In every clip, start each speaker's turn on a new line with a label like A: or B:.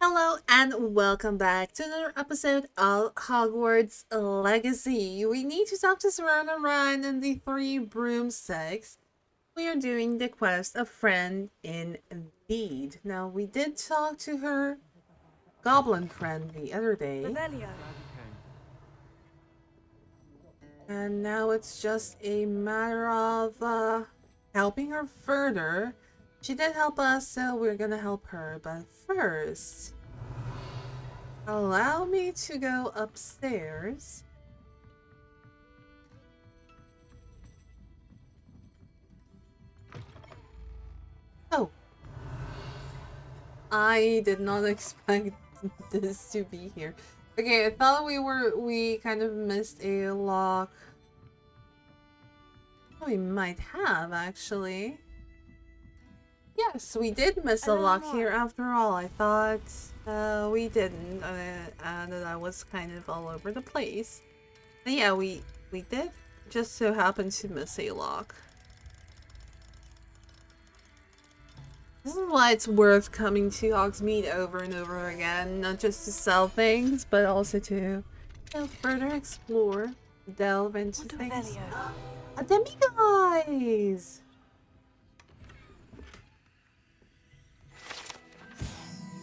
A: Hello and welcome back to another episode of Hogwarts Legacy. We need to talk to Sirona Ryan and the Three Broomsticks. We are doing the quest of Friend Indeed. Now, we did talk to her goblin friend the other day. And now it's just a matter of helping her further. She did help us, so we're gonna help her. But first, allow me to go upstairs. Oh. I did not expect this to be here. Okay, I thought we kind of missed a lock. Oh, we might have, actually. Yes, we did miss a lock here after all. I thought we didn't, and that I was kind of all over the place. But yeah, we did just so happen to miss a lock. This is why it's worth coming to Hogsmeade over and over again, not just to sell things, but also to further explore, delve into things. A demiguise!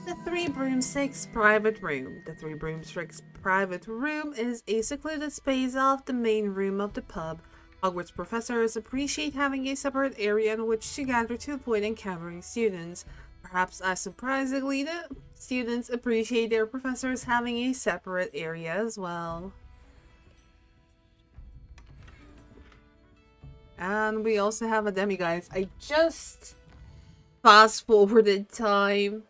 A: The Three Broomsticks private room. The Three Broomsticks private room is a secluded space off the main room of the pub. Hogwarts professors appreciate having a separate area in which to gather to avoid encountering students. Perhaps as surprisingly, the students appreciate their professors having a separate area as well. And we also have a demiguise. I just fast forwarded time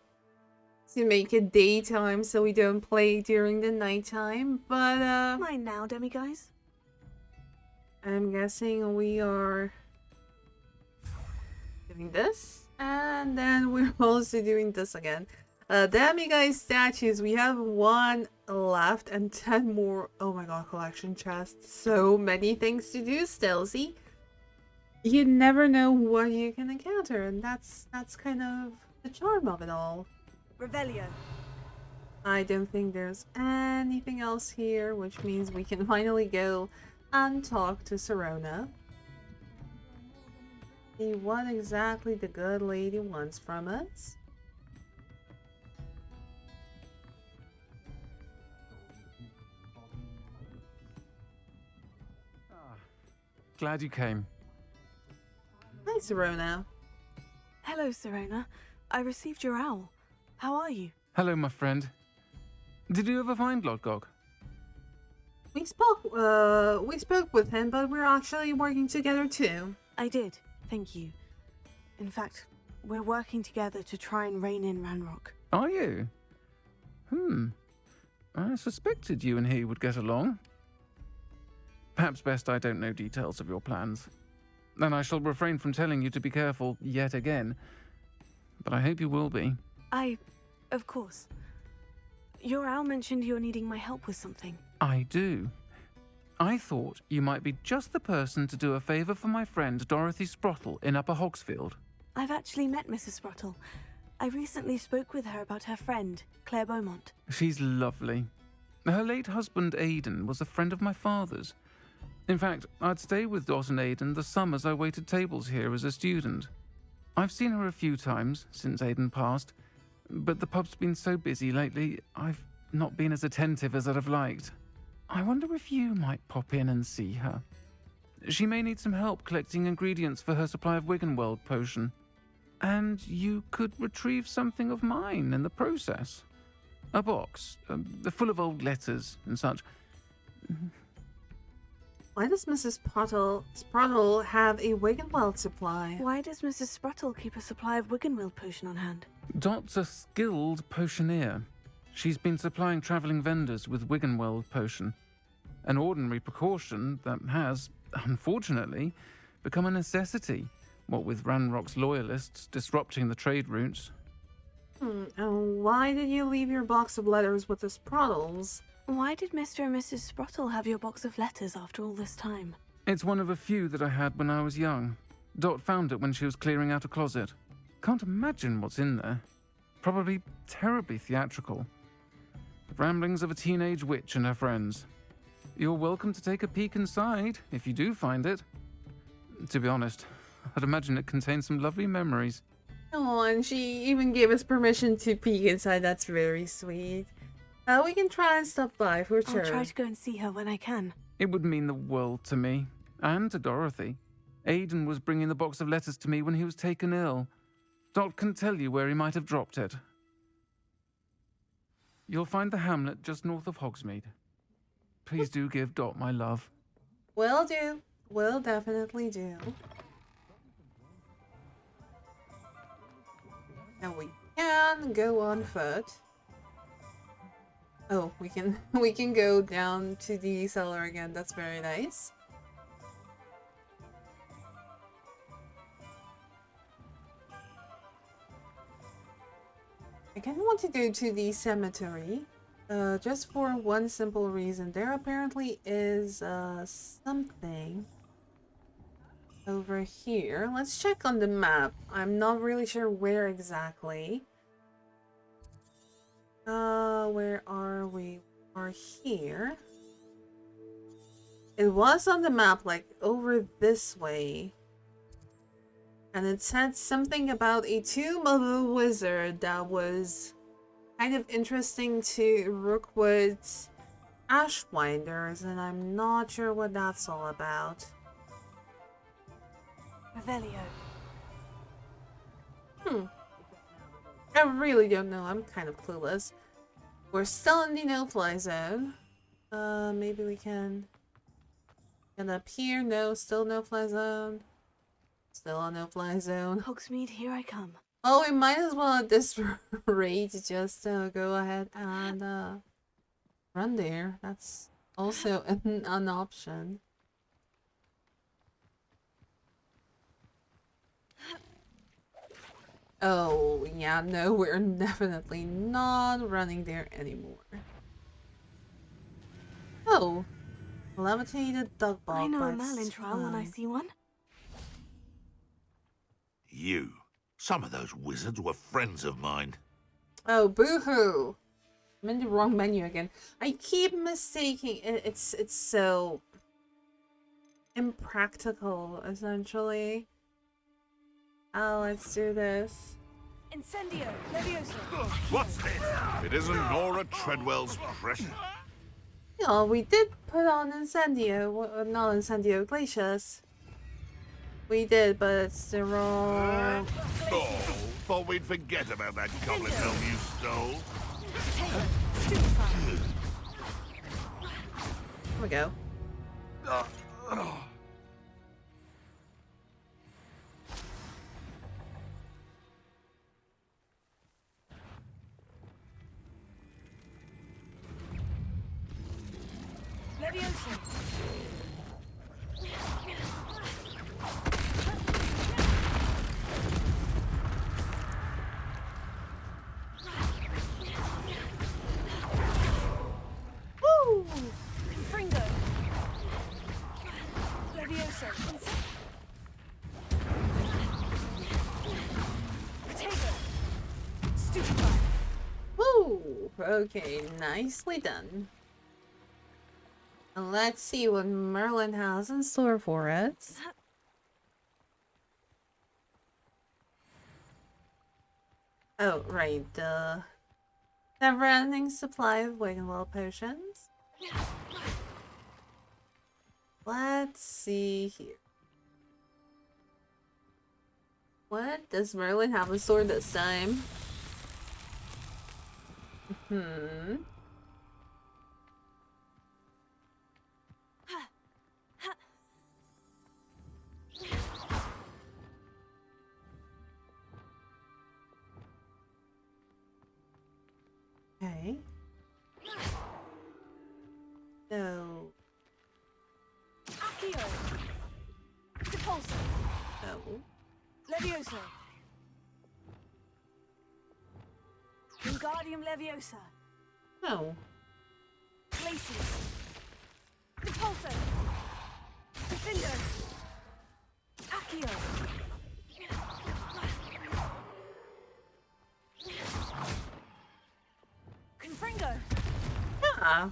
A: to make it daytime so we don't play during the nighttime, but
B: Mine now, demiguise.
A: I'm guessing we are doing this, and then we're also doing this again. Demiguise statues, we have one left and 10 more. Oh my god, collection chests. So many things to do still, see? You never know what you can encounter, and that's kind of the charm of it all.
B: Revelio.
A: I don't think there's anything else here, which means we can finally go and talk to Sirona. See what exactly the good lady wants from us.
C: Glad you came.
A: Hi, Sirona.
B: Hello, Sirona. I received your owl. How are you?
C: Hello, my friend. Did you ever find Lodgok?
A: We spoke with him, but we're actually working together too.
B: I did, thank you. In fact, we're working together to try and rein in Ranrock.
C: Are you? I suspected you and he would get along. Perhaps best I don't know details of your plans. And I shall refrain from telling you to be careful yet again. But I hope you will be.
B: Of course. Your owl mentioned you're needing my help with something.
C: I do. I thought you might be just the person to do a favour for my friend Dorothy Sprottle in Upper Hogsfield.
B: I've actually met Mrs. Sprottle. I recently spoke with her about her friend, Claire Beaumont.
C: She's lovely. Her late husband Aidan was a friend of my father's. In fact, I'd stay with Dot and Aidan the summers I waited tables here as a student. I've seen her a few times since Aidan passed, but the pub's been so busy lately, I've not been as attentive as I'd have liked. I wonder if you might pop in and see her. She may need some help collecting ingredients for her supply of Wiggenweld potion. And you could retrieve something of mine in the process. A box, full of old letters and such.
A: Why does Mrs. Sprottle have a Wiggenweld supply?
B: Why does Mrs. Sprottle keep a supply of Wiggenweld potion on hand?
C: Dot's a skilled potioneer. She's been supplying travelling vendors with Wiggenweld potion. An ordinary precaution that has, unfortunately, become a necessity, what with Ranrock's loyalists disrupting the trade routes.
A: And why did you leave your box of letters with the Sprottles?
B: Why did Mr. and Mrs. Sprottle have your box of letters after all this time?
C: It's one of a few that I had when I was young. Dot found it when she was clearing out a closet. Can't imagine what's in there. Probably terribly theatrical. The ramblings of a teenage witch and her friends. You're welcome to take a peek inside, if you do find it. To be honest, I'd imagine it contains some lovely memories.
A: Oh, and she even gave us permission to peek inside. That's very sweet. We can try and stop by for sure.
B: I'll try to go and see her when I can.
C: It would mean the world to me, and to Dorothy. Aiden was bringing the box of letters to me when he was taken ill. Dot can tell you where he might have dropped it. You'll find the hamlet just north of Hogsmeade. Please do give Dot my love.
A: Will do. Will definitely do. Now we can go on foot. Oh, we can go down to the cellar again. That's very nice. I kind of want to go to the cemetery, just for one simple reason. There apparently is something over here. Let's check on the map. I'm not really sure where exactly. Where are we? We are here. It was on the map, like over this way. And it said something about a tomb of a wizard that was kind of interesting to Rookwood's Ashwinders, and I'm not sure what that's all about.
B: Revelio.
A: I really don't know. I'm kind of clueless. We're still in the no-fly zone. Maybe we can get up here. No, still no-fly zone. Still a no-fly zone.
B: Hogsmeade, here I come.
A: Oh, we might as well at this rate just go ahead and run there. That's also an option. Oh, yeah, no, we're definitely not running there anymore. Oh, levitated dog ball.
B: I know a Merlin trial when I see one.
D: You. Some of those wizards were friends of mine.
A: Oh, boo-hoo. I'm in the wrong menu again. I keep mistaking it. It's so impractical, essentially. Oh, let's do this.
B: Incendio, Levioso.
D: What's this? It isn't Nora Treadwell's precious.
A: Yeah, we did put on Incendio, not Incendio, Glacius. We did, but it's the wrong...
D: Oh, thought we'd forget about that goblet helm you stole.
A: Here we go.
B: Levioso.
A: Woo!
B: Fringo. Levioso. Potato. Stupefy.
A: Woo! Okay, nicely done. And let's see what Merlin has in store for us. Oh, right, never-ending supply of Wiggenwell potions. Let's see here. What does Merlin have in store this time? Okay. No.
B: Accio. Depulso.
A: No.
B: Levioso. Wingardium Leviosa.
A: No.
B: Glacius. Depulso. Defendo. Accio. Fringo!
A: Yeah.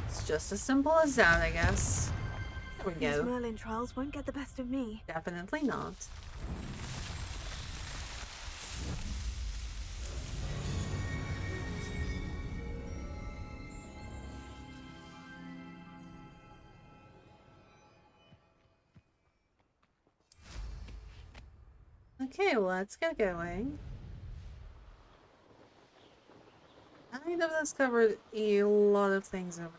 A: It's just as simple as that, I guess. There we
B: These
A: go.
B: Merlin trials won't get the best of me.
A: Definitely not. Okay, let's get going. I think I've discovered a lot of things over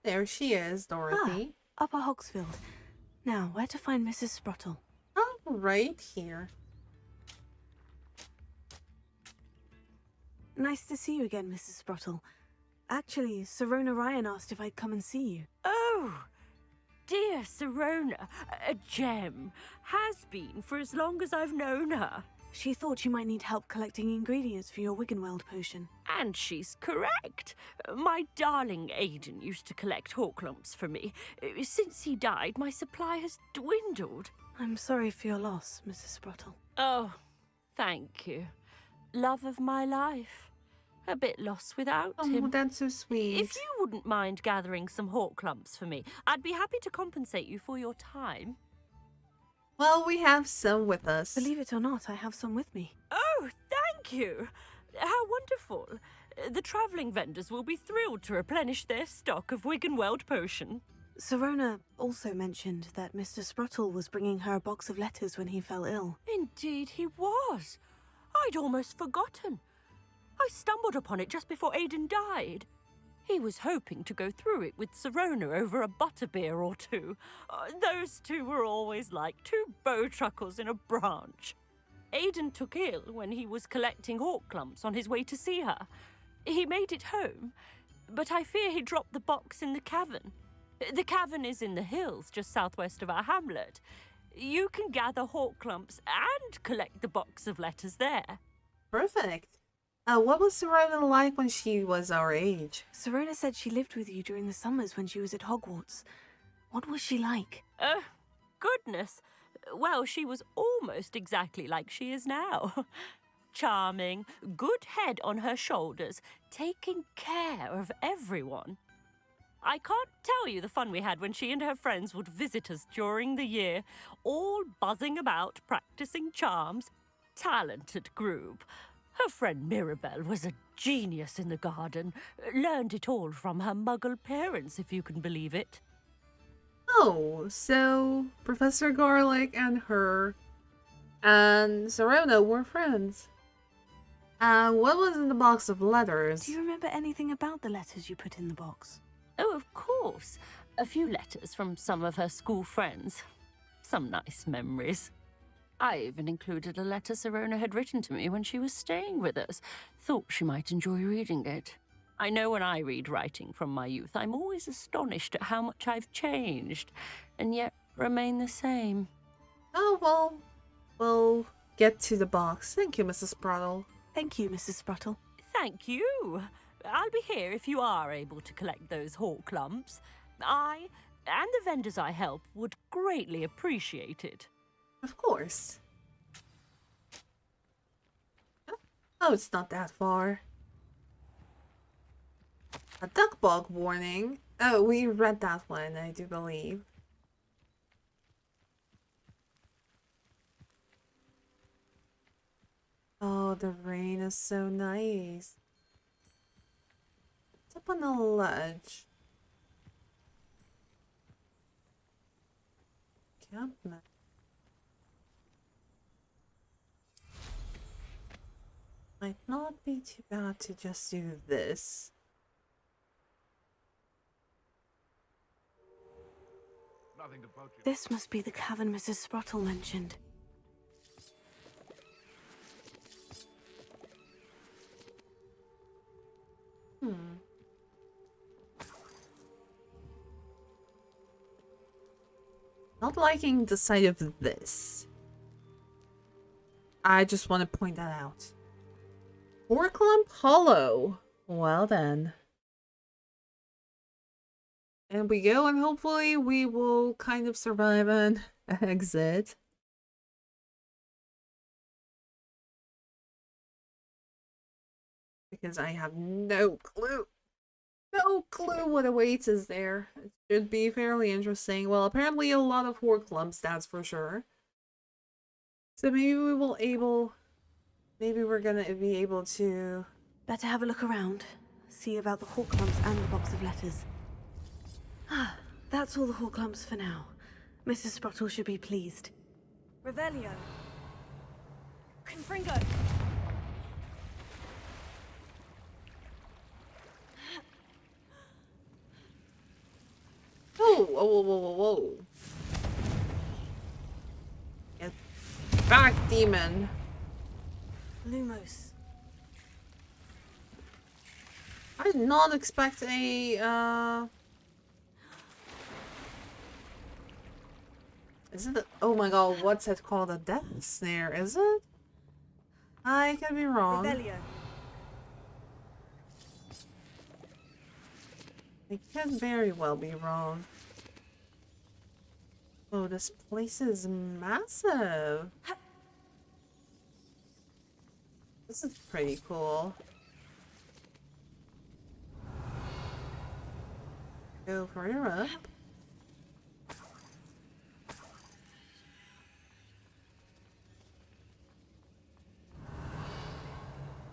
A: there. She is, Dorothy.
B: Upper Hogsfield. Now, where to find Mrs. Sprottle?
A: Oh, right here.
B: Nice to see you again, Mrs. Sprottle. Actually, Sirona Ryan asked if I'd come and see you.
E: Oh, dear Sirona, a gem. Has been for as long as I've known her.
B: She thought you might need help collecting ingredients for your Wiggenweld potion.
E: And she's correct. My darling Aidan used to collect hawklumps for me. Since he died, my supply has dwindled.
B: I'm sorry for your loss, Mrs. Sprottle.
E: Oh, thank you. Love of my life. A bit lost without
A: Oh,
E: him.
A: that's so sweet.
E: If you wouldn't mind gathering some hawklumps for me, I'd be happy to compensate you for your time.
A: Well, we have some with us.
B: Believe it or not, I have some with me.
E: Oh, thank you. How wonderful. The travelling vendors will be thrilled to replenish their stock of Wiggenweld potion.
B: Sirona also mentioned that Mr. Sprottle was bringing her a box of letters when he fell ill.
E: Indeed he was. I'd almost forgotten. I stumbled upon it just before Aidan died. He was hoping to go through it with Sirona over a butterbeer or two. Those two were always like two bowtruckles in a branch. Aidan took ill when he was collecting hawklumps on his way to see her. He made it home, but I fear he dropped the box in the cavern. The cavern is in the hills just southwest of our hamlet. You can gather hawklumps and collect the box of letters there.
A: Perfect. What was Sirona like when she was our age?
B: Sirona said she lived with you during the summers when she was at Hogwarts. What was she like?
E: Goodness. Well, she was almost exactly like she is now. Charming, good head on her shoulders, taking care of everyone. I can't tell you the fun we had when she and her friends would visit us during the year, all buzzing about, practicing charms. Talented group. Her friend Mirabelle was a genius in the garden. Learned it all from her muggle parents, if you can believe it.
A: Oh, so Professor Garlic and her and Sirona were friends. What was in the box of letters?
B: Do you remember anything about the letters you put in the box?
E: Oh, of course. A few letters from some of her school friends. Some nice memories. I even included a letter Sirona had written to me when she was staying with us. Thought she might enjoy reading it. I know when I read writing from my youth, I'm always astonished at how much I've changed, and yet remain the same.
A: Oh, well, we'll get to the box. Thank you, Mrs. Sprottle.
B: Thank you, Mrs. Sprottle.
E: Thank you. I'll be here if you are able to collect those hawklumps. I, and the vendors I help, would greatly appreciate it.
A: Of course. Oh, it's not that far. A duck bug warning. Oh, we read that one, I do believe. Oh, the rain is so nice. It's up on a ledge. Campment. Might not be too bad to just do this.
D: Nothing to poach you.
B: This must be the cavern Mrs. Sprottle mentioned.
A: Not liking the sight of this. I just want to point that out. Orclump Hollow. Well then. And we go, and hopefully we will kind of survive and exit. because I have no clue. No clue what awaits us there. It should be fairly interesting. Well, apparently a lot of horror clumps, that's for sure. So maybe we will able... Maybe we're gonna be able to...
B: Better have a look around. See about the hall clumps and the box of letters. Ah, that's all the hall clumps for now. Mrs. Sprottle should be pleased. Revelio. Confringo.
A: Whoa, whoa, whoa, whoa, whoa. Get back, demon.
B: Lumos.
A: I did not expect a, Is it oh my god, what's it called? A death snare, is it? I could be wrong.
B: Revelio.
A: I could very well be wrong. Oh, this place is massive. This is pretty cool. Go further up.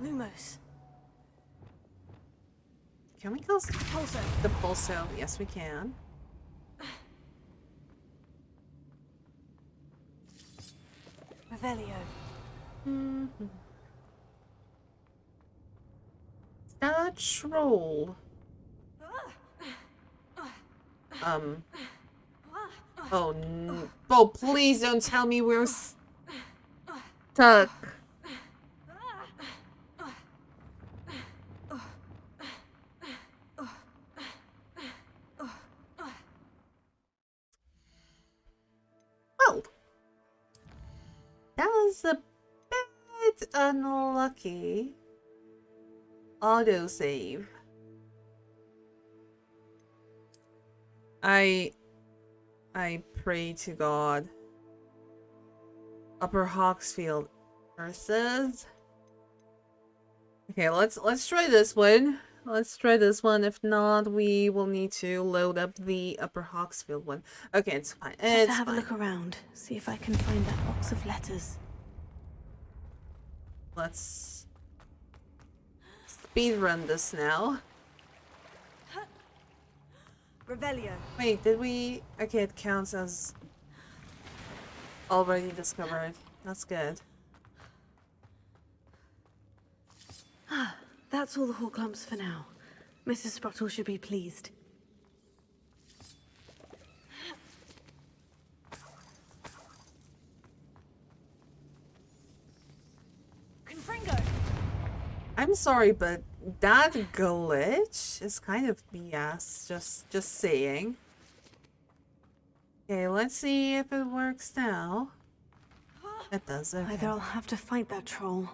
B: Lumos.
A: Can we close
B: Pulso.
A: the pulso? Yes, we can.
B: Revelio.
A: Is that a troll? Oh, no. Oh, please don't tell me we're stuck. Well, that was a bit unlucky. Autosave. I pray to God. Upper Hawksfield versus. Okay, let's try this one. Let's try this one. If not, we will need to load up the Upper Hawksfield one. Okay, it's fine.
B: Let's
A: It's
B: have
A: fine.
B: a look around. See if I can find that box of letters.
A: Let's speed run this now.
B: Revelio.
A: Wait, did we? Okay, it counts as already discovered. That's good.
B: That's all the hall clumps for now. Mrs. Sprottle should be pleased. Confringo.
A: I'm sorry, but that glitch is kind of BS. Just saying. Okay, let's see if it works now. It does. Okay.
B: Either I'll have to fight that troll,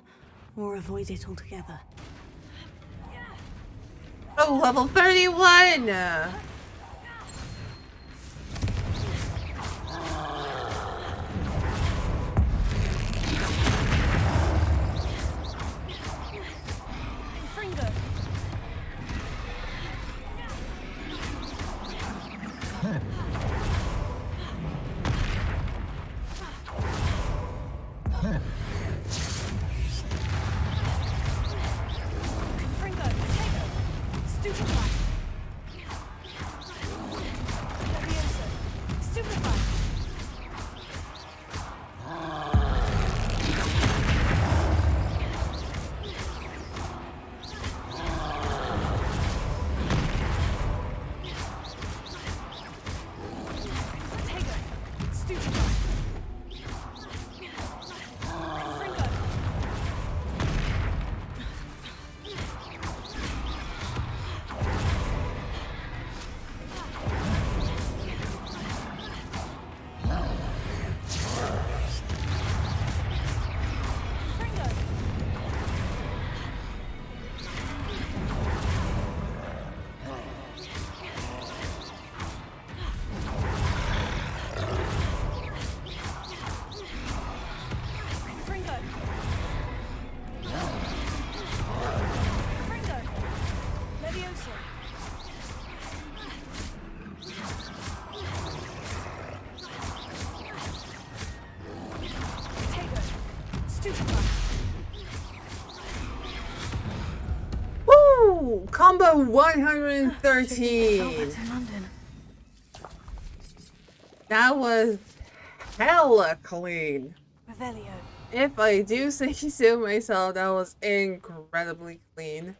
B: or avoid it altogether.
A: Oh, level 31!
B: Confringo. Confringo. Stupefy. Leviosa. Stupefy. Stupefy.
A: Woo! Combo
B: Should be
A: 113.
B: Hogwarts in London.
A: That was hella clean.
B: Revelio.
A: If I do say so myself, that was incredibly clean.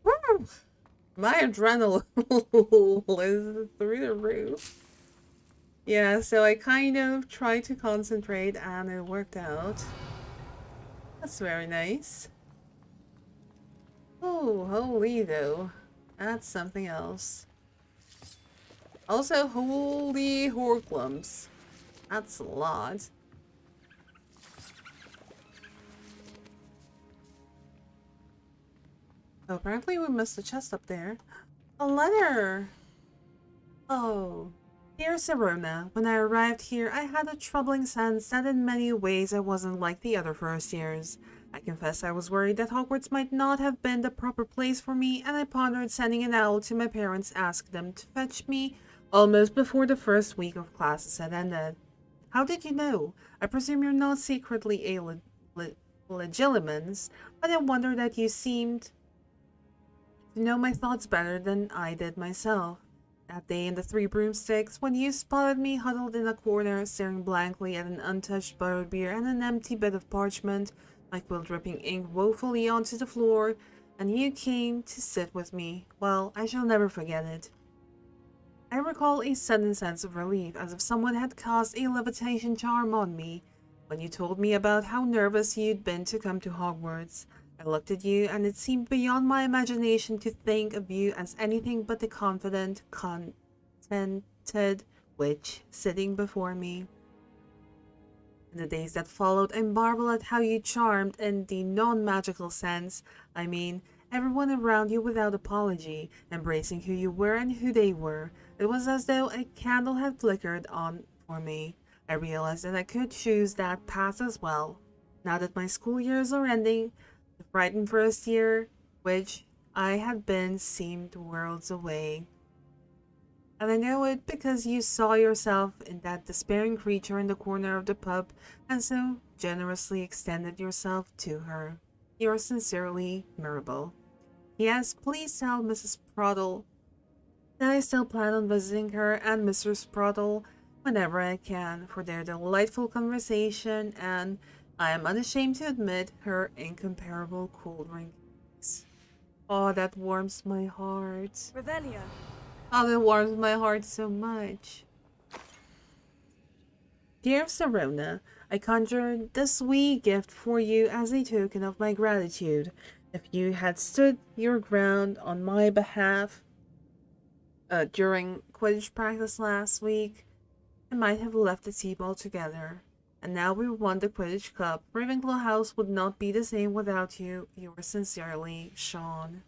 A: Woo! My adrenaline is through the roof. Yeah, so I kind of tried to concentrate and it worked out. That's very nice. Oh, holy though. That's something else. Also, holy horklums. That's a lot. Oh, apparently we missed a chest up there. A letter! Oh. Dear Sirona, when I arrived here, I had a troubling sense that in many ways I wasn't like the other first years. I confess I was worried that Hogwarts might not have been the proper place for me, and I pondered sending an owl to my parents asking them to fetch me almost before the first week of classes had ended. How did you know? I presume you're not secretly a legilimens, but I wonder that you seemed to know my thoughts better than I did myself. That day in the Three Broomsticks, when you spotted me huddled in a corner, staring blankly at an untouched butterbeer and an empty bit of parchment, my quill dripping ink woefully onto the floor, and you came to sit with me, well, I shall never forget it. I recall a sudden sense of relief, as if someone had cast a levitation charm on me, when you told me about how nervous you'd been to come to Hogwarts. I looked at you, and it seemed beyond my imagination to think of you as anything but the confident, contented witch sitting before me. In the days that followed, I marvel at how you charmed in the non-magical sense. I mean, everyone around you without apology, embracing who you were and who they were. It was as though a candle had flickered on for me. I realized that I could choose that path as well. Now that my school years are ending, the frightened first year, which I had been, seemed worlds away. And I know it because you saw yourself in that despairing creature in the corner of the pub and so generously extended yourself to her. Yours sincerely, Mirabel. Yes, please tell Mrs. Sprottle that I still plan on visiting her and Mr. Sprottle whenever I can for their delightful conversation and, I am unashamed to admit, her incomparable cool drinks. Oh, that warms my heart.
B: Revelio.
A: Oh, that warms my heart so much. Dear Sirona, I conjured this wee gift for you as a token of my gratitude. If you had stood your ground on my behalf during Quidditch practice last week, I might have left the team altogether. And now we won the Quidditch Cup. Ravenclaw House would not be the same without you. Yours sincerely, Sean.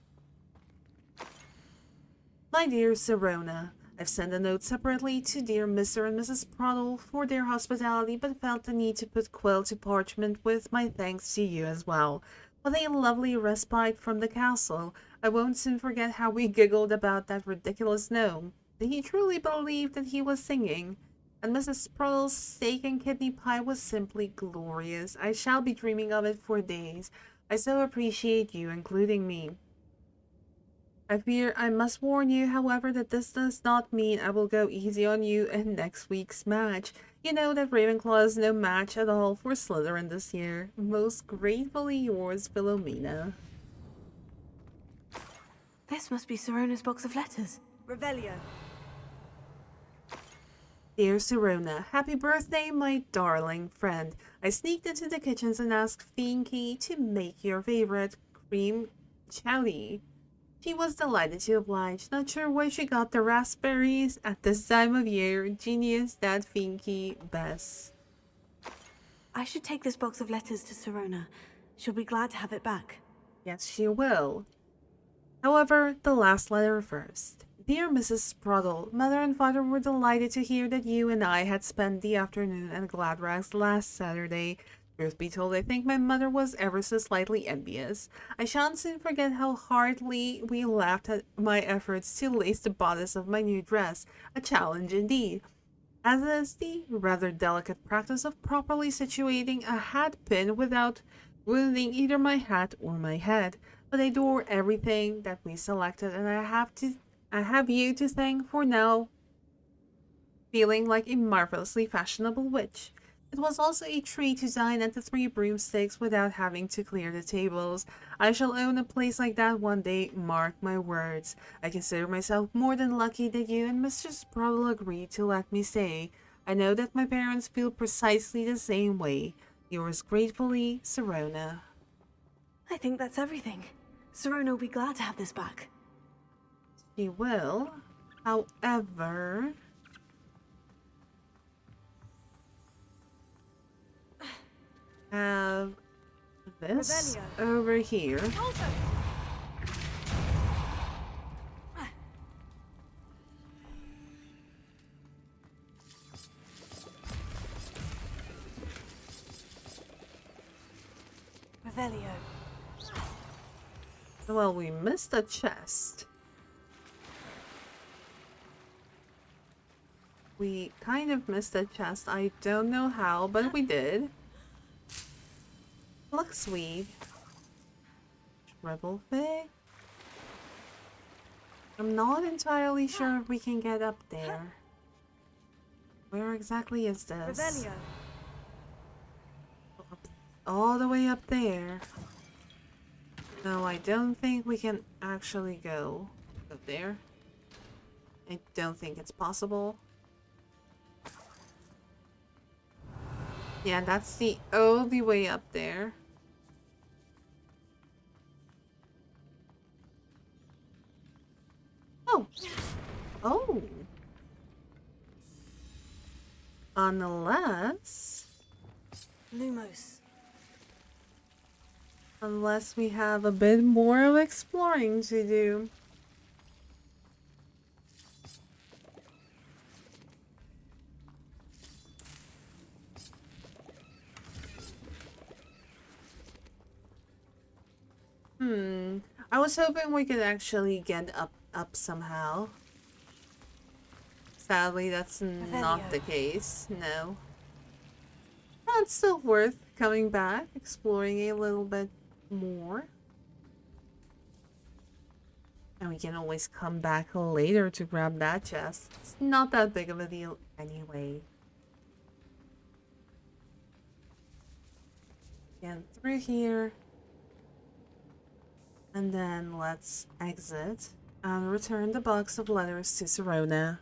A: My dear Sirona, I've sent a note separately to dear Mr. and Mrs. Sprottle for their hospitality, but felt the need to put quill to parchment with my thanks to you as well. What a lovely respite from the castle. I won't soon forget how we giggled about that ridiculous gnome. Did he truly believe that he was singing? And Mrs. Sprottle's steak and kidney pie was simply glorious. I shall be dreaming of it for days. I so appreciate you including me. I fear I must warn you, however, that this does not mean I will go easy on you in next week's match. You know that Ravenclaw is no match at all for Slytherin this year. Most gratefully yours, Philomena.
B: This must be Sirona's box of letters. Revelio.
A: Dear Sirona, happy birthday, my darling friend. I sneaked into the kitchens and asked Finky to make your favorite cream chowdy. She was delighted to oblige. Not sure why she got the raspberries at this time of year. Genius, that Finky Bess.
B: I should take this box of letters to Sirona. She'll be glad to have it back.
A: Yes, she will. However, the last letter first. Dear Mrs. Sprottle, Mother and Father were delighted to hear that you and I had spent the afternoon at Gladrags last Saturday. Truth be told, I think my mother was ever so slightly envious. I shan't soon forget how heartily we laughed at my efforts to lace the bodice of my new dress. A challenge indeed. as is the rather delicate practice of properly situating a hat pin without wounding either my hat or my head. But I adore everything that we selected, and I have you to thank for now feeling like a marvelously fashionable witch. It was also a treat to dine at the Three Broomsticks without having to clear the tables. I shall own a place like that one day, mark my words. I consider myself more than lucky that you and Mr. Sprottle agreed to let me stay. I know that my parents feel precisely the same way. Yours gratefully, Sirona.
B: I think that's everything. Sirona will be glad to have this back.
A: She will. However, have this
B: Revelio.
A: over here.
B: Also, Revelio.
A: Well, we missed a chest. We kind of missed a chest. I don't know how, but we did. Looks sweet. Rebel fig. I'm not entirely sure if we can get up there. Where exactly is this?
B: Revelio.
A: All the way up there. No, I don't think we can actually go up there. I don't think it's possible. Yeah, that's the only way up there. Oh. Oh. Unless
B: Lumos.
A: Unless we have a bit more of exploring to do. I was hoping we could actually get up somehow. Sadly, that's not the case. No. But it's still worth coming back, exploring a little bit more. And we can always come back later to grab that chest. It's not that big of a deal anyway. Get through here. And then let's exit and return the box of letters to Sirona.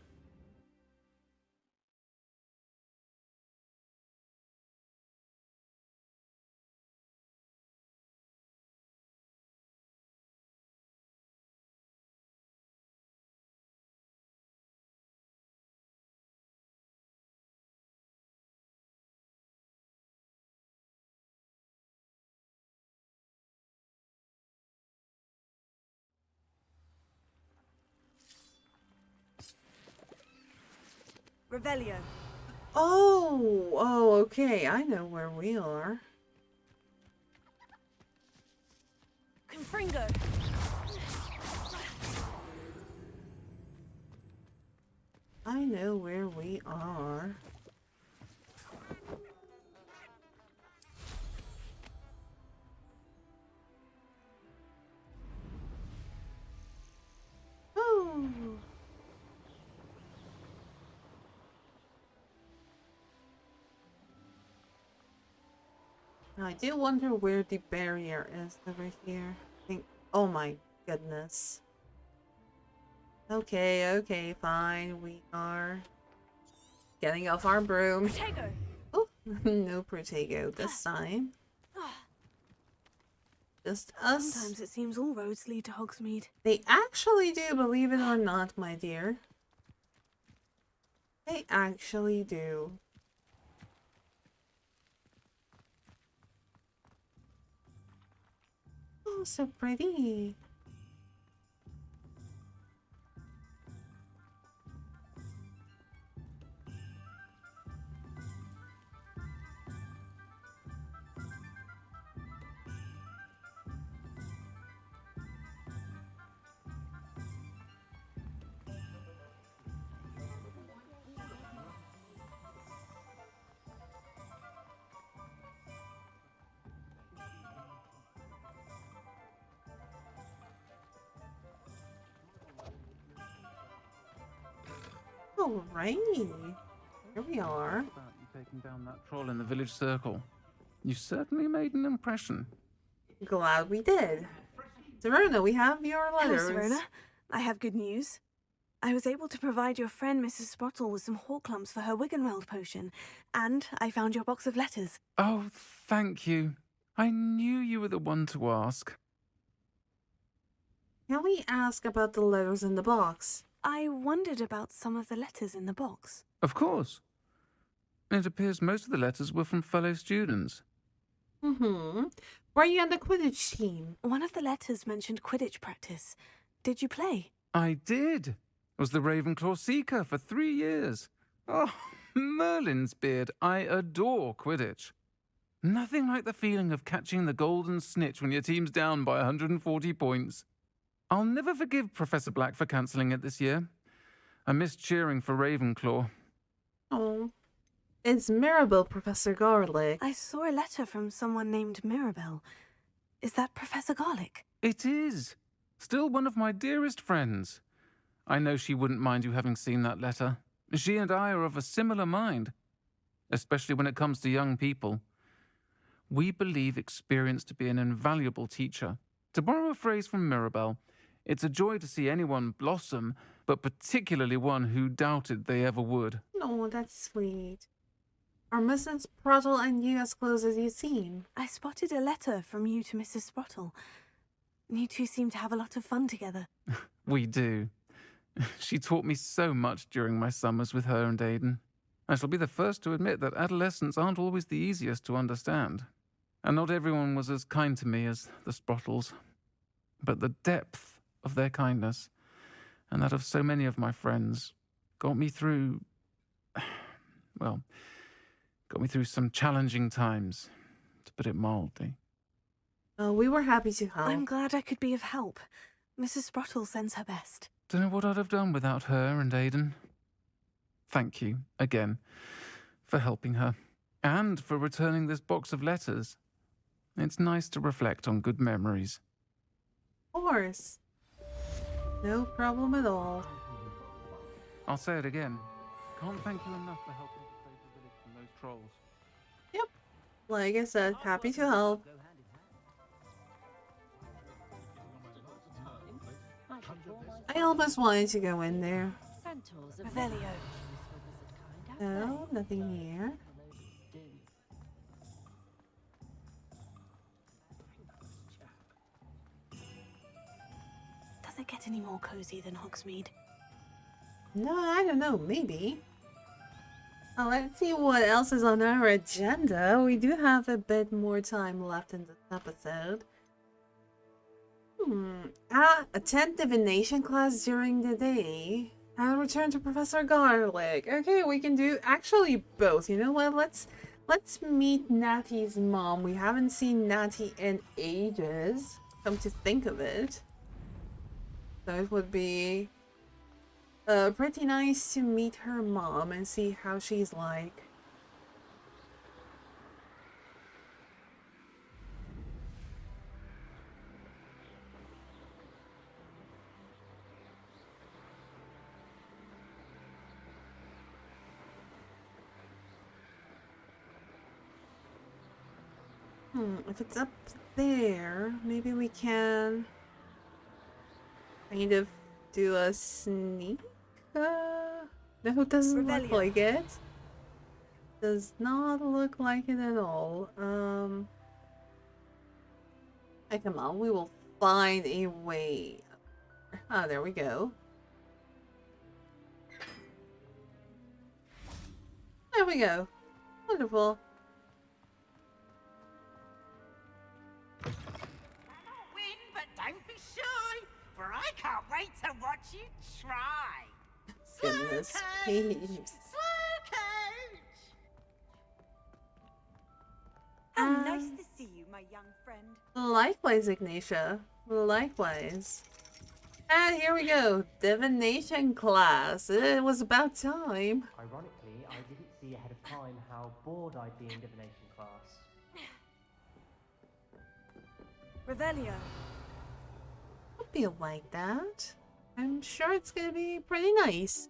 B: Revelio.
A: Oh, okay. I know where we are.
B: Confringo.
A: I know where we are. Oh. Now, I do wonder where the barrier is over here. I think. Oh my goodness. Okay, fine. We are getting off our broom.
B: Protego.
A: Oh, no Protego this time. Just us.
B: Sometimes it seems all roads lead to Hogsmeade.
A: They actually do, believe it or not, my dear. They actually do. Oh, so pretty. Alrighty. Here we are.
C: About you taking down that troll in the village circle. You certainly made an impression.
A: Glad we did. Sirona, we have your
B: Hello,
A: letters.
B: Sirona. I have good news. I was able to provide your friend Mrs. Sprottle with some Horklumps for her Wiggenweld potion, and I found your box of letters.
C: Oh, thank you. I knew you were the one to ask.
A: Can we ask about the letters in the box?
B: I wondered about some of the letters in the box.
C: Of course. It appears most of the letters were from fellow students.
A: Were you on the Quidditch team?
B: One of the letters mentioned Quidditch practice. Did you play?
C: I did. Was the Ravenclaw Seeker for 3 years. Oh, Merlin's beard. I adore Quidditch. Nothing like the feeling of catching the golden snitch when your team's down by 140 points. I'll never forgive Professor Black for cancelling it this year. I missed cheering for Ravenclaw.
A: Oh. It's Mirabelle, Professor Garlick.
B: I saw a letter from someone named Mirabelle. Is that Professor Garlick?
C: It is. Still one of my dearest friends. I know she wouldn't mind you having seen that letter. She and I are of a similar mind, especially when it comes to young people. We believe experience to be an invaluable teacher. To borrow a phrase from Mirabelle, it's a joy to see anyone blossom, but particularly one who doubted they ever would.
A: Oh, that's sweet. Are Mrs. Sprottle and you as close as you seem?
B: I spotted a letter from you to Mrs. Sprottle. You two seem to have a lot of fun together.
C: We do. She taught me so much during my summers with her and Aidan. I shall be the first to admit that adolescents aren't always the easiest to understand. And not everyone was as kind to me as the Sprottles. But the depth of their kindness, and that of so many of my friends, got me through... well, got me through some challenging times, to put it mildly.
A: We were happy to help.
B: I'm glad I could be of help. Mrs. Sprottle sends her best.
C: Don't know what I'd have done without her and Aidan. Thank you, again, for helping her, and for returning this box of letters. It's nice to reflect on good memories.
A: Of course. No problem at all.
C: I'll say it again. Can't thank you enough for helping to save the village from those trolls.
A: Yep. Like I said, happy to help. I almost wanted to go in there.
B: Revelio.
A: No, nothing here.
B: Does it get any more cozy than Hogsmeade?
A: No, I don't know, maybe. Let's see what else is on our agenda. We do have a bit more time left in this episode. Attend divination class during the day. And return to Professor Garlick. Okay, we can do actually both. You know what? Let's meet Natty's mom. We haven't seen Natty in ages. Come to think of it. So it would be pretty nice to meet her mom and see how she's like. If it's up there, maybe we can kind of do a sneak. No, it doesn't look like it. Does not look like it at all. Hey, come on, we will find a way. Ah, there we go. There we go. Wonderful.
F: Don't be shy, for I can't wait to watch you try.
A: Goodness
F: Slow
A: peeps.
F: coach.
G: How nice to see you, my young friend.
A: Likewise, Ignatia. Likewise. And here we go. Divination class. It was about time.
H: Ironically, I didn't see ahead of time how bored I'd be in divination class.
B: Revelio.
A: Don't be like that. I'm sure it's gonna be pretty nice.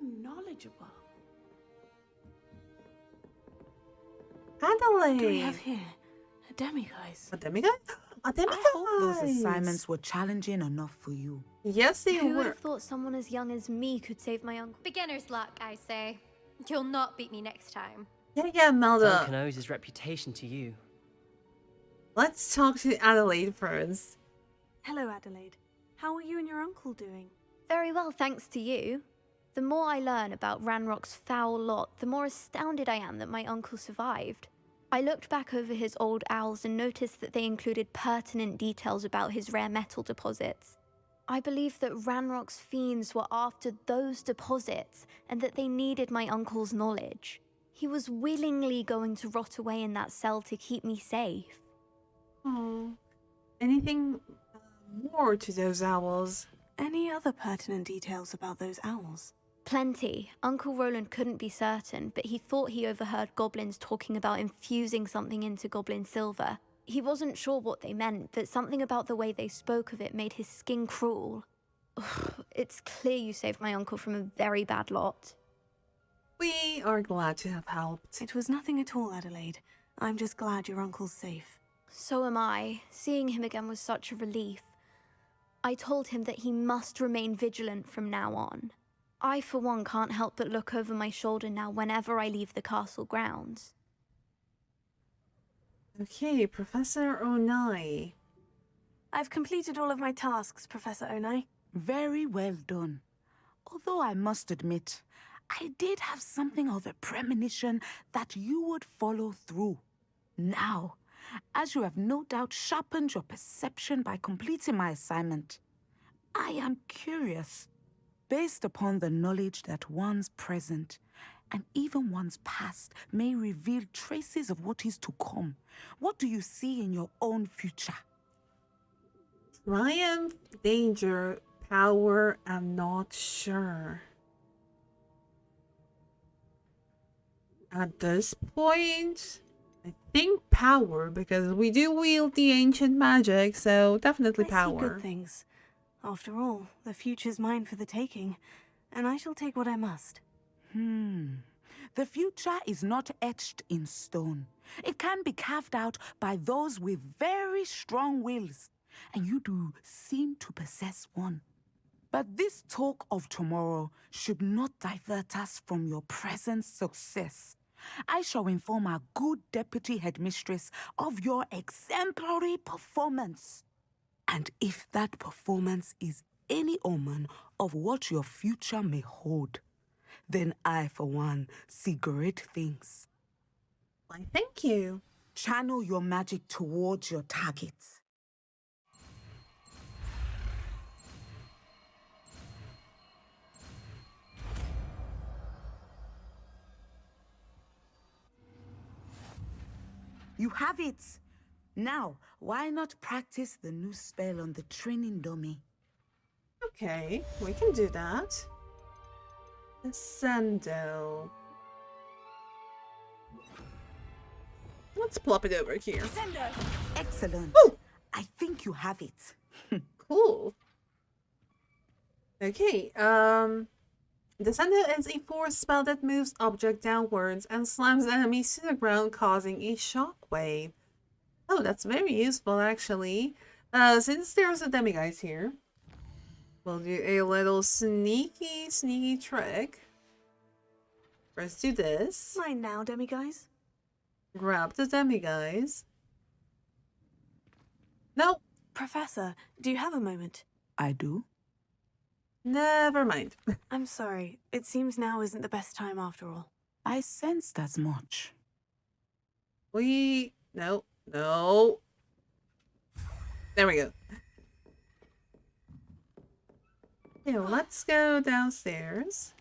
B: knowledgeable.
A: Adelaide!
B: What do we have here? A demiguise.
A: A demiguise? A demiguise!
I: I hope those assignments were challenging enough for you.
A: Yes, they
J: Who would
A: were.
J: have thought someone as young as me could save my uncle?
K: Beginner's luck, I say. You'll not beat me next time.
A: Yeah, Melda.
H: Duncan owes his reputation to you.
A: Let's talk to Adelaide first.
B: Hello, Adelaide. How are you and your uncle doing?
J: Very well, thanks to you. The more I learn about Ranrock's foul lot, the more astounded I am that my uncle survived. I looked back over his old owls and noticed that they included pertinent details about his rare metal deposits. I believe that Ranrock's fiends were after those deposits and that they needed my uncle's knowledge. He was willingly going to rot away in that cell to keep me safe.
A: Oh, anything more to those owls?
B: Any other pertinent details about those owls?
J: Plenty. Uncle Roland couldn't be certain, but he thought he overheard goblins talking about infusing something into goblin silver. He wasn't sure what they meant, but something about the way they spoke of it made his skin crawl. It's clear you saved my uncle from a very bad lot.
A: We are glad to have helped.
B: It was nothing at all, Adelaide. I'm just glad your uncle's safe.
J: So am I. Seeing him again was such a relief. I told him that he must remain vigilant from now on. I, for one, can't help but look over my shoulder now whenever I leave the castle grounds.
A: Okay, Professor Onai.
B: I've completed all of my tasks, Professor Onai.
I: Very well done. Although I must admit, I did have something of a premonition that you would follow through. Now, as you have no doubt sharpened your perception by completing my assignment, I am curious, based upon the knowledge that one's present and even one's past may reveal traces of what is to come. What do you see in your own future?
A: Triumph, danger, power, I'm not sure. At this point, I think power, because we do wield the ancient magic, so definitely
B: I
A: power.
B: see good things. After all, the future's mine for the taking, and I shall take what I must.
I: The future is not etched in stone. It can be carved out by those with very strong wills, and you do seem to possess one. But this talk of tomorrow should not divert us from your present success. I shall inform our good deputy headmistress of your exemplary performance. And if that performance is any omen of what your future may hold, then I, for one, see great things.
A: Why, thank you.
I: Channel your magic towards your target. You have it! Now, why not practice the new spell on the training dummy?
A: Okay, we can do that. Ascendo. Let's plop it over here.
I: Excellent.
A: Oh!
I: I think you have it.
A: Cool. Okay, Descender is a force spell that moves object downwards and slams enemies to the ground, causing a shockwave. Oh, that's very useful, actually. Since there's a demiguise here, we'll do a little sneaky trick. First do this.
B: Mine now, demiguise.
A: Grab the demiguise. Nope.
B: Professor, do you have a moment?
I: I do.
A: Never mind.
B: I'm sorry. It seems now isn't the best time after all.
I: I sensed as much.
A: No. There we go. Okay, let's go downstairs.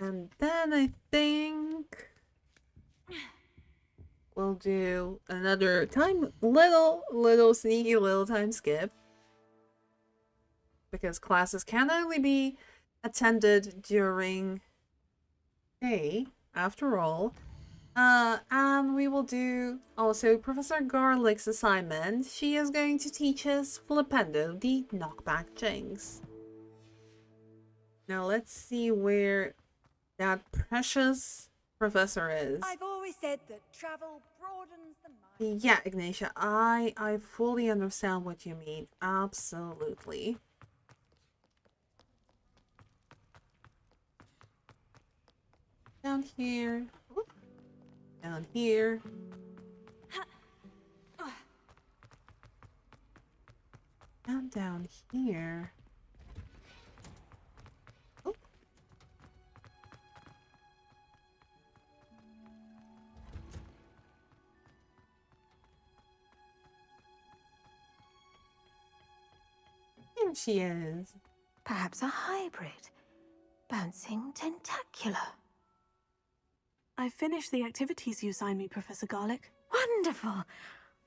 A: And then I think we'll do another little sneaky little time skip. Because classes can only be attended during day, after all. And we will do also Professor Garlick's assignment. She is going to teach us Flipendo, the knockback jinx. Now let's see where that precious professor is.
G: I've always said that travel broadens the mind.
A: Yeah, Ignatia, I fully understand what you mean. Absolutely. Down here. Whoop. Down here. And down here. Oh. Here she is.
B: Perhaps a hybrid. Bouncing tentacular. I finished the activities you assigned me, Professor Garlick.
E: Wonderful!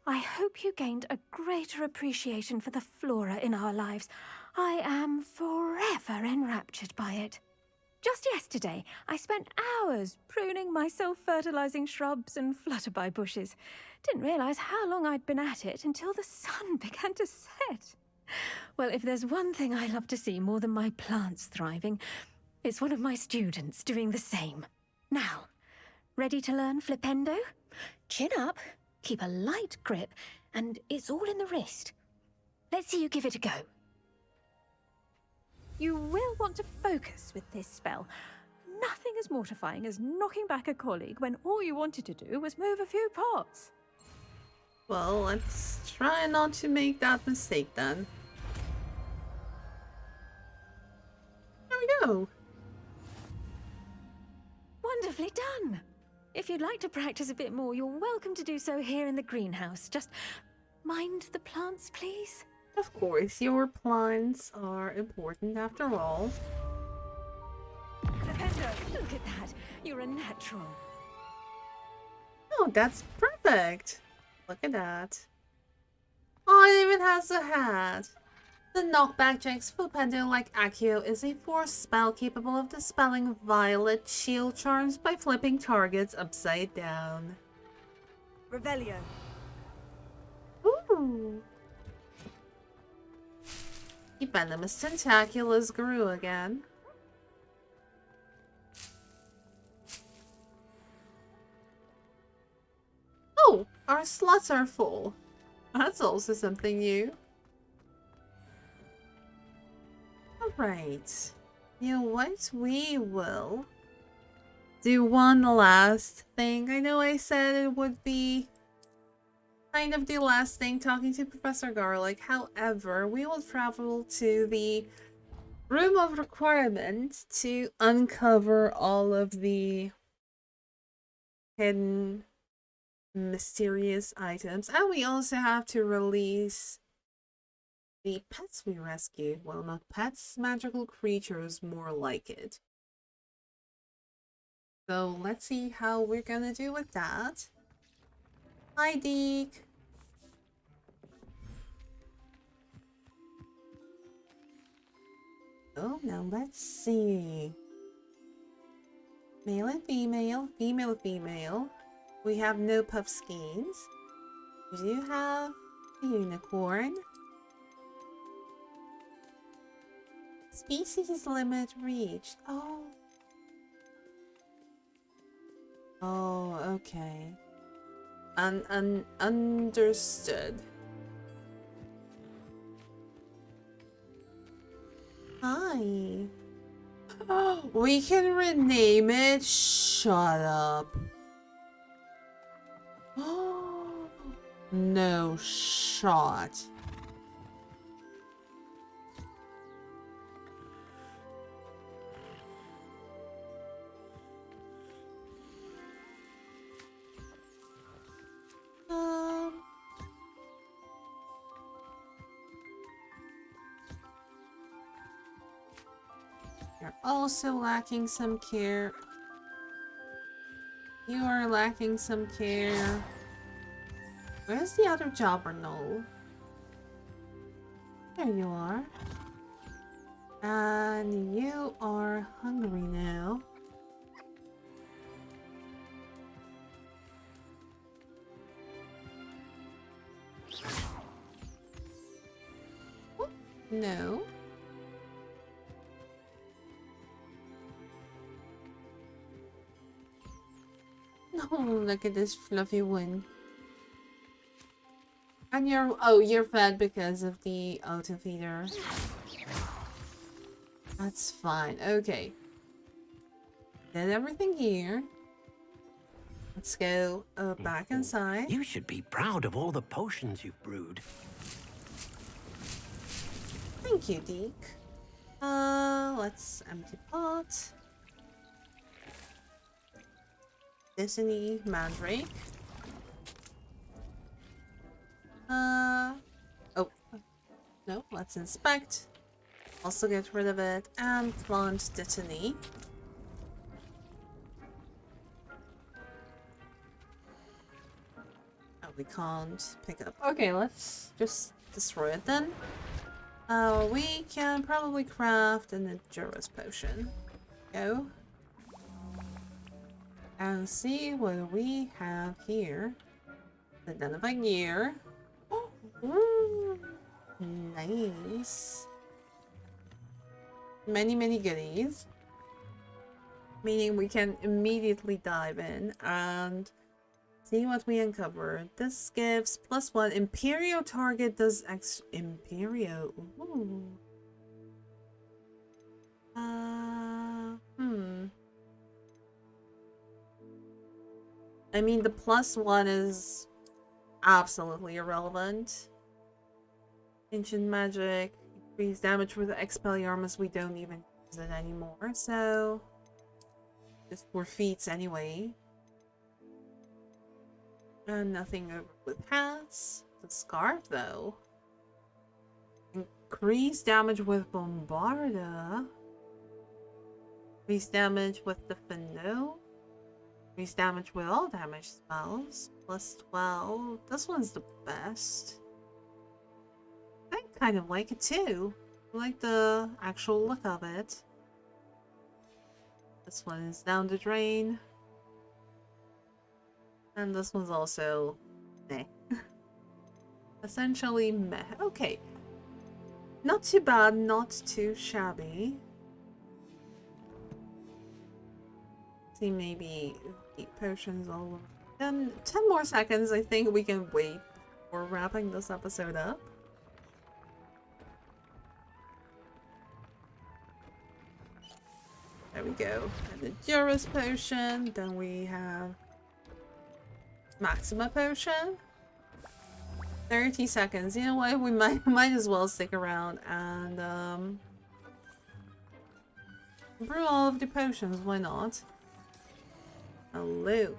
E: I hope you gained a greater appreciation for the flora in our lives. I am forever enraptured by it. Just yesterday, I spent hours pruning my self-fertilizing shrubs and flutterby bushes. Didn't realize how long I'd been at it until the sun began to set. Well, if there's one thing I love to see more than my plants thriving, it's one of my students doing the same. Now, ready to learn flipendo? Chin up, keep a light grip, and it's all in the wrist. Let's see you give it a go. You will want to focus with this spell. Nothing as mortifying as knocking back a colleague when all you wanted to do was move a few pots.
A: Well, let's try not to make that mistake then. There we go.
E: Wonderfully done. If you'd like to practice a bit more, you're welcome to do so here in the greenhouse. Just mind the plants, please.
A: Of course, your plants are important after all.
E: Look at that. You're a natural.
A: Oh, that's perfect. Look at that. Oh, it even has a hat. The knockback Jack's flipendo-like Accio is a force spell capable of dispelling violet shield charms by flipping targets upside down.
G: Revelio.
A: Ooh. The venomous tentaculars grew again. Oh, our slots are full. That's also something new. Alright. You know what? We will do one last thing. I know I said it would be kind of the last thing talking to Professor Garlic. However, we will travel to the Room of Requirement to uncover all of the hidden mysterious items. And we also have to release the pets we rescued. Well, not pets, magical creatures, more like it. So let's see how we're gonna do with that. Hi, Deke. Oh, now let's see. Male and female, female and female. We have no puff skeins. We do have a unicorn. Species limit reached. Oh. Oh, okay. Understood. Hi. We can rename it. Shut up. No shot. You're also lacking some care. You are lacking some care. Where's the other jobber, Noel? There you are. And you are hungry now. Oh, no. Oh, look at this fluffy one. And you're fed because of the auto feeder. That's fine. Okay. Did everything here. Let's go back inside.
L: You should be proud of all the potions you've brewed.
A: Thank you, Deke. Let's empty pot. Destiny Mandrake. Oh. No, let's inspect. Also get rid of it and plant Destiny. Oh, we can't pick up. Okay, let's just destroy it then. We can probably craft an Endurance potion. Go. And see what we have here. Identify gear. Ooh, nice. Many goodies. Meaning we can immediately dive in and see what we uncovered. This gives +1. Imperio target does Imperio. Ooh. I mean, the +1 is absolutely irrelevant. Ancient magic. Increase damage with Expelliarmus. We don't even use it anymore, so just for feats anyway. And nothing over with hats. The scarf though. Increase damage with Bombarda. Increase damage with the Fino. Increase damage with all damage spells. +12. This one's the best. I kind of like it too. I like the actual look of it. This one is down the drain. And this one's also meh. Essentially meh. Okay. Not too bad, not too shabby. See, maybe eat potions all over. Then 10 more seconds, I think we can wait for wrapping this episode up. There we go. And the Durus potion. Then we have Maxima potion. 30 seconds. You know what? We might as well stick around and brew all of the potions. Why not? Hello.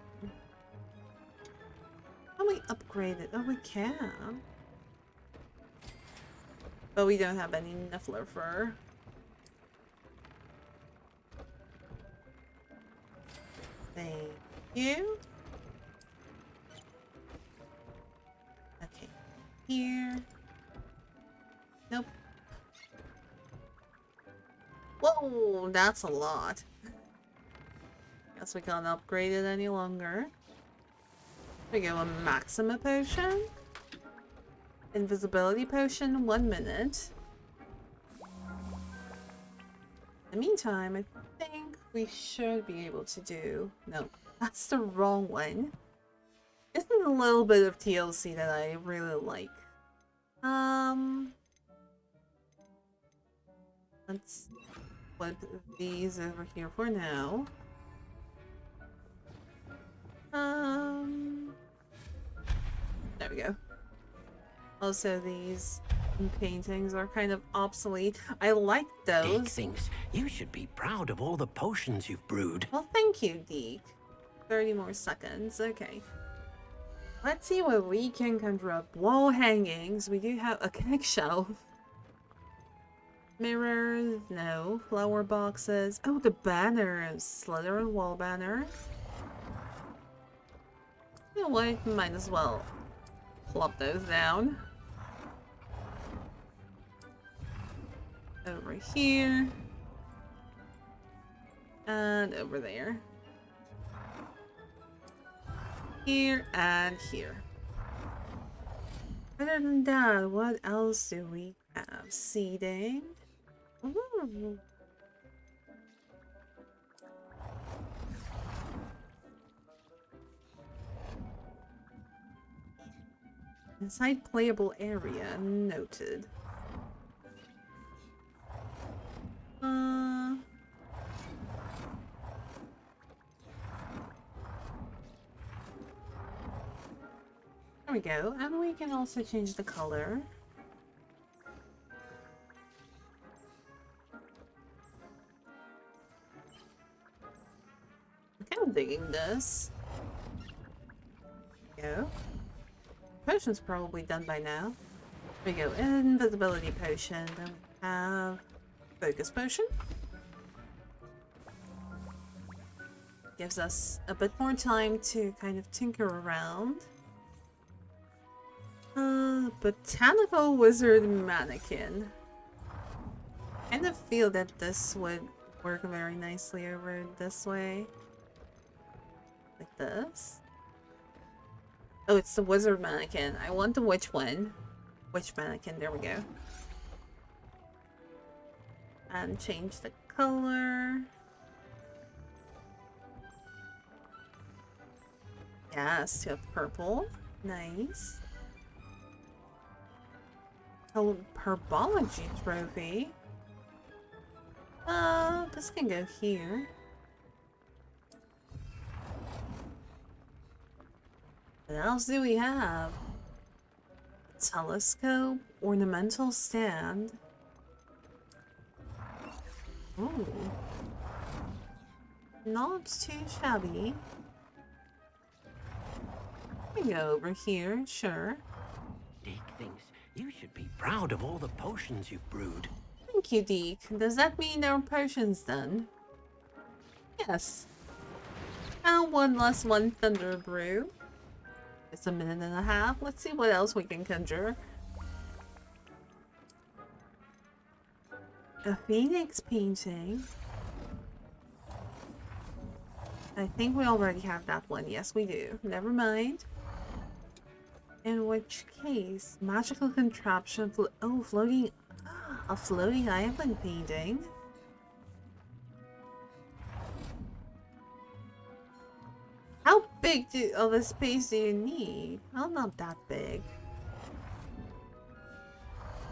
A: Can we upgrade it? Oh, we can. But we don't have any Niffler fur. Thank you. Okay. Here. Nope. Whoa, that's a lot. Guess we can't upgrade it any longer. There we go, a Maxima potion. Invisibility potion, 1 minute. In the meantime, I think we should be able to do... No, that's the wrong one. This is a little bit of TLC that I really like. Let's put these over here for now. There we go. Also, these paintings are kind of obsolete. I like those.
L: Deke thinks you should be proud of all the potions you've brewed.
A: Well, thank you, Deke. 30 more seconds. Okay. Let's see what we can conjure up. Wall hangings. We do have a cake shelf. Mirrors. No. Flower boxes. Oh, the banners. Slytherin wall banner. You know what? Might as well plop those down. Over here. And over there. Here and here. Other than that, what else do we have? Seating. Ooh. Inside playable area. Noted. There we go. And we can also change the color. I'm kind of digging this. There we go. Potion's probably done by now. There we go. Invisibility potion. Then we have focus potion. Gives us a bit more time to kind of tinker around. Botanical wizard mannequin. I kind of feel that this would work very nicely over this way. Like this. Oh, it's the wizard mannequin. I want the witch one. Witch mannequin, there we go. And change the color. Yes, to a purple. Nice. Herbology trophy. This can go here. What else do we have? Telescope, ornamental stand. Ooh. Not too shabby. We can go over here, sure.
L: Dick thinks you should be proud of all the potions you've brewed.
A: Thank you, Deke. Does that mean our potion's done? Yes. And one last one thunder brew. It's a minute and a half. Let's see what else we can conjure. A phoenix painting. I think we already have that one. Yes, we do. Never mind. In which case, magical contraption. Floating. A floating island painting. How big of a space do you need? Well, not that big.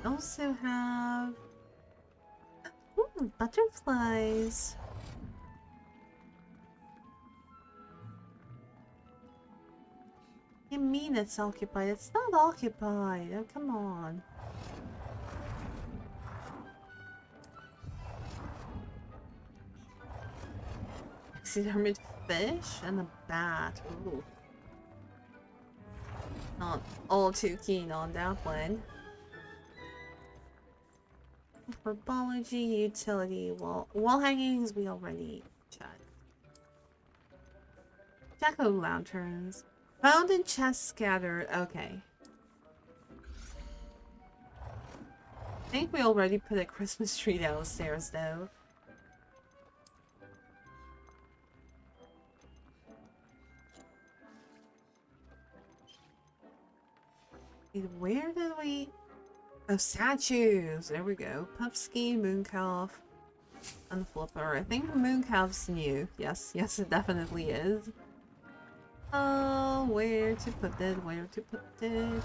A: Also have butterflies. You mean it's occupied? It's not occupied. Oh, come on. Taxidermied fish and a bat. Ooh. Not all too keen on that one. Herbology, utility, wall hangings, we already checked. Jack-o'-lanterns. Found in chests scattered. Okay. I think we already put a Christmas tree downstairs though. Where did we... Oh, statues! There we go. Puffsky, Mooncalf, and Flipper. I think Mooncalf's new. Yes, yes it definitely is. Oh, where to put it? Where to put it?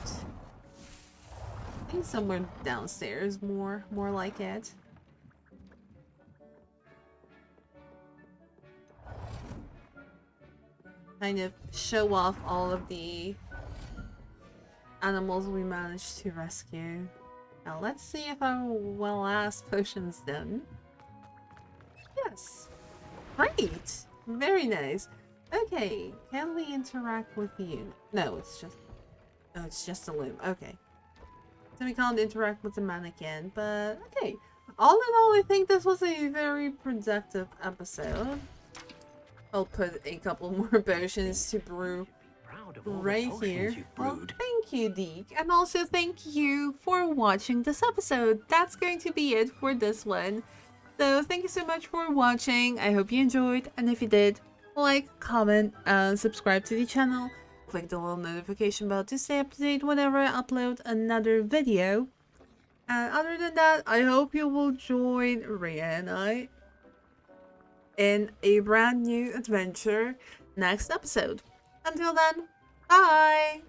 A: I think somewhere downstairs, more like it. Kind of show off all of the animals we managed to rescue. Now let's see if our last potion's done. Yes. Great. Very nice. Okay, can we interact with you? No, it's just... Oh, it's just a loom. Okay. So we can't interact with the mannequin, but okay. All in all, I think this was a very productive episode. I'll put a couple more potions to brew right here. Well, thank you, Deke. And also thank you for watching this episode. That's going to be it for this one. So thank you so much for watching. I hope you enjoyed. And if you did, like, comment, and subscribe to the channel. Click the little notification bell to stay up to date whenever I upload another video. And other than that, I hope you will join Rhea and I in a brand new adventure next episode. Until then, bye!